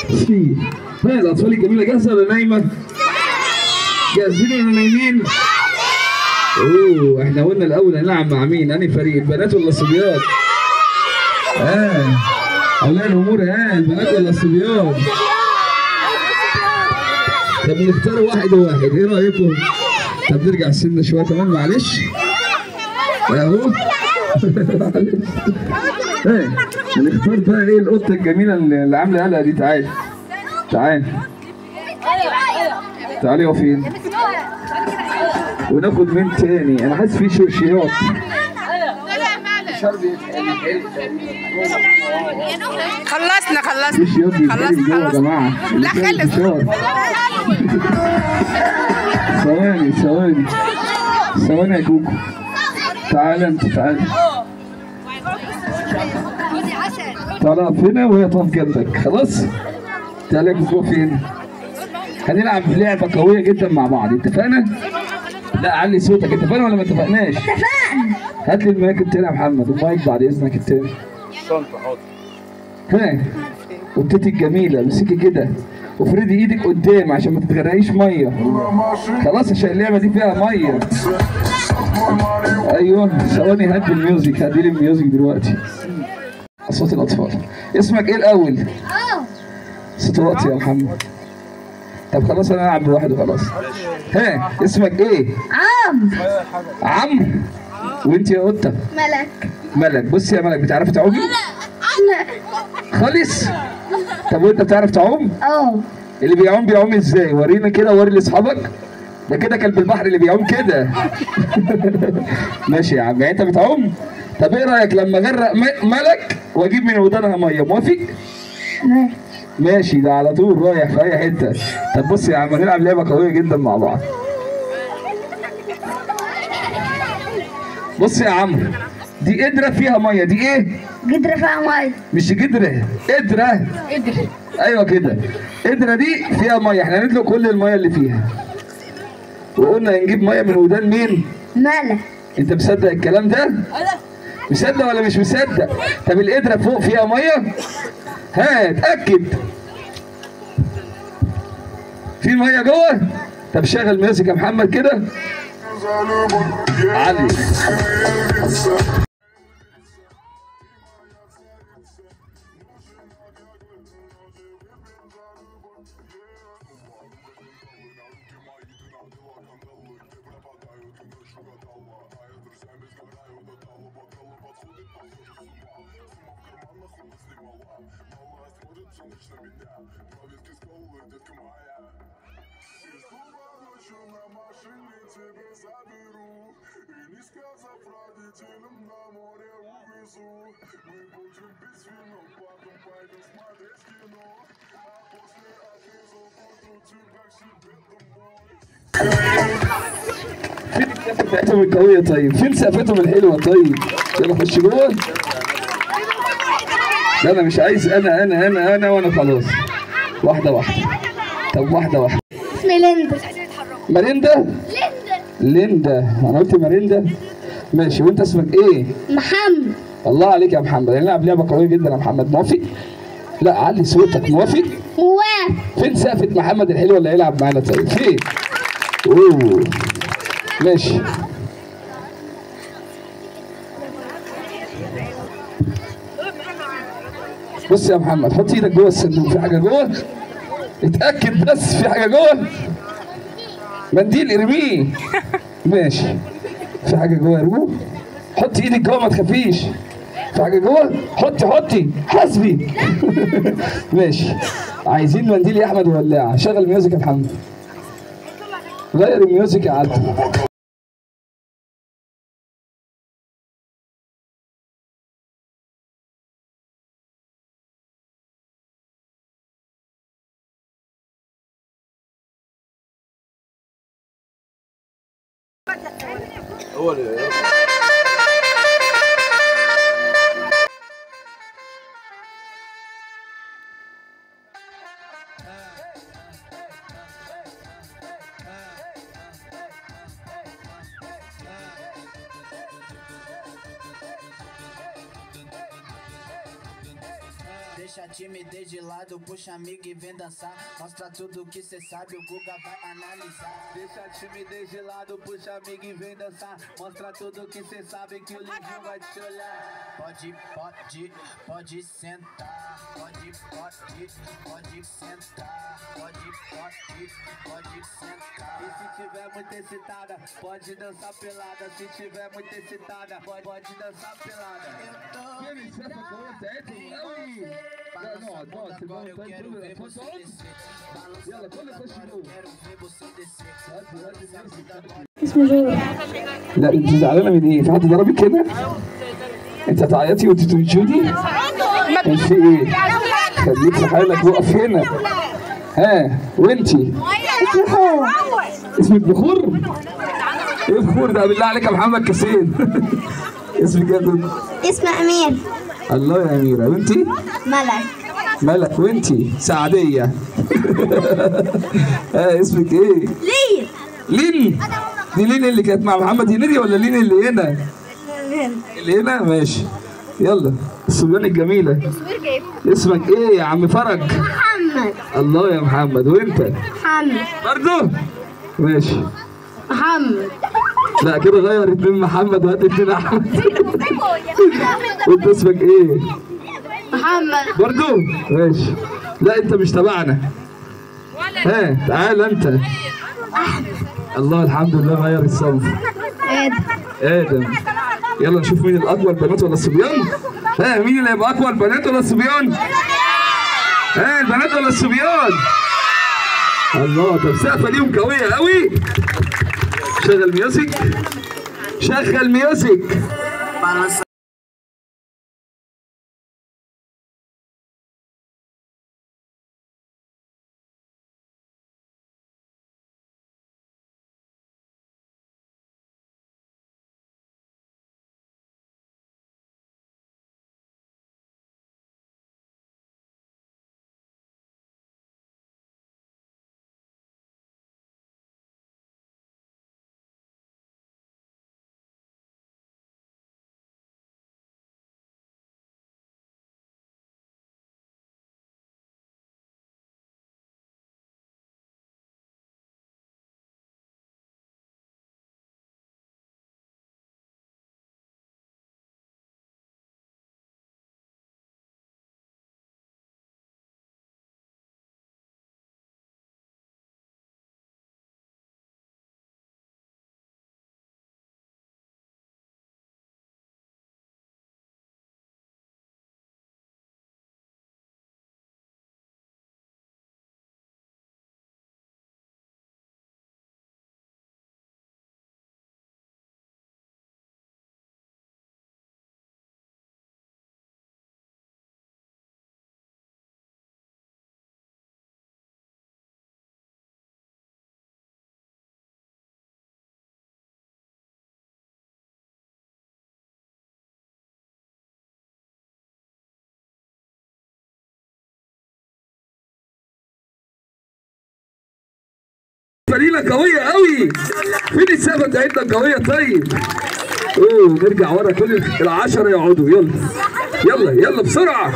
في. ها الاطفال الجميله جاهزه ولا نايمه؟ جاهزين ولا نايمين؟ اوه احنا قلنا الاول هنلعب مع مين؟ انهي فريق؟ البنات ولا الصبيان؟ اولياء الامور البنات ولا الصبيان؟ طب نختار واحد وواحد، ايه رايكم؟ طب نرجع سنة شويه كمان معلش. اهو هنختار بقى ايه القطه الجميله اللي عامله قلقه دي. تعالي تعالي تعالي. هو فين؟ وناخد مين تاني؟ انا حاسس في شرشيات. خلصنا خلصنا يا جماعه. لا خلص. ثواني يا كوكو. تعالى انت تعالى. تعالى اقف هنا وهي تقف جنبك. خلاص؟ تعالى يا كوكو فين؟ هنلعب لعبه قويه جدا مع بعض، اتفقنا؟ لا علي صوتك، اتفقنا ولا ما اتفقناش؟ اتفقنا. هات لي المايك التاني يا محمد، المايك بعد اذنك التاني. الشنطه حاضر. ها قطتي الجميله امسكي كده وافردي ايدك قدام عشان ما تتغرقيش ميه. خلاص عشان اللعبه دي فيها ميه. ايوه ثواني هدي الميوزك، هدي لي الميوزك دلوقتي. اصوات الاطفال. اسمك ايه الاول؟ صوت وقتي يا محمد. طب خلاص انا العب بواحد وخلاص. ها اسمك ايه؟ عمرو. وانت يا قطه؟ ملك. بصي يا ملك، بتعرفي تعومي؟ لا خالص؟ طب وانت بتعرف تعوم؟ اللي بيعوم ازاي؟ ورينا كده، وري لاصحابك. ده كده كلب البحر اللي بيعوم كده. ماشي يا عم، يعني انت بتعوم؟ طب ايه رايك لما اغرق ملك واجيب من ودانها ميه؟ موافق؟ ماشي، ده على طول رايح في اي حته. طب بص يا عم هنلعب لعبه قويه جدا مع بعض. بص يا عمرو، دي قدره فيها ميه. دي ايه؟ قدرة فيها ميه. مش قدره، قدره. ايوه كده، قدره دي فيها ميه. احنا هندلق كل الميه اللي فيها وقلنا هنجيب ميه من ودان مين؟ ملك. انت مصدق الكلام ده؟ مصدق ولا مش مصدق؟ طب القدره فوق فيها ميه؟ ها اتاكد. في ميه جوه؟ طب شغل ميوزك يا محمد كده. علي. فين سقفتهم القوية طيب؟ فين سقفتهم الحلوة طيب؟ يلا خش جوه. لا انا مش عايز انا وانا خلاص. واحدة واحدة. طب واحدة واحدة. اسمي ليندا. ماريندا؟ ليندا. انا قلت ماريندا؟ ماشي. وانت اسمك ايه؟ محمد. الله عليك يا محمد، هنلعب لعبة قوية جدا يا محمد، موافق؟ لا علي صوتك. موافق؟ فين سقفة محمد الحلوة اللي هيلعب معانا طيب؟ فين؟ اوه ماشي. بص يا محمد، حط ايدك جوه الصندوق. في حاجة جوه؟ اتأكد بس. في حاجة جوه؟ منديل ارميه. ماشي. في حاجة جوه ارموه. حطي ايدك جوه ما تخافيش. في حاجة جوه؟ حطي حسبي. ماشي. عايزين منديل يا احمد وولاعة. شغل الميوزك يا محمد. غير الميوزك يا عبد. هو اللي Deixa a timidez de lado, puxa amigo e vem dançar. Mostra tudo que cê sabe, o Guga vai analisar. Deixa a timidez de lado, puxa amigo e vem dançar. Mostra tudo que cê sabe, que o Livinho vai te olhar. Pode sentar. Pode sentar. Pode sentar. E se tiver muito excitada, pode dançar pelada. Se tiver muito excitada, pode dançar pelada. Eu quero ver você descer. يلا كل خش جوه. Quero ver você descer. اسمه جو. لا انت زعلانه من ايه؟ في حد ضربك هنا؟ انت هتعيطي وانت تنشدي؟ كان في ايه؟ خليك في حالك وقف هنا. ها وانتي؟ اسمك بخور؟ ايه بخور ده بالله عليك يا محمد كاسين؟ اسمك ايه ده؟ اسمه أمير. الله يا أميرة. وانتي؟ ملك. ملك. وانتي؟ سعدية. اسمك ايه؟ ليه؟ لين. دي لين اللي كانت مع محمد هنيدي ولا لين اللي هنا؟ اللي هنا ماشي. يلا الصبيان الجميلة. اسمك ايه يا عم فرج؟ محمد. الله يا محمد. وانت؟ محمد. برضه؟ ماشي. محمد. لا كده غير اتنين محمد وهات اتنين احمد. وانت اسمك ايه؟ محمد. برضه؟ ماشي. لا انت مش تبعنا. ها تعال انت. الله الحمد لله غير الصنف. ادم. يلا نشوف مين الاقوى، البنات ولا الصبيان؟ ها مين اللي هيبقى اقوى، البنات ولا الصبيان؟ ها البنات ولا الصبيان؟ الله. طب سقفه ليهم قويه قوي. شغل ميوزك. شغل ميوزك. فريلة قوية قوي. فين السقفة بتاعتنا قوية؟ طيب نرجع ورا، كل ال10 يقعدوا. يلا يلا يلا بسرعة.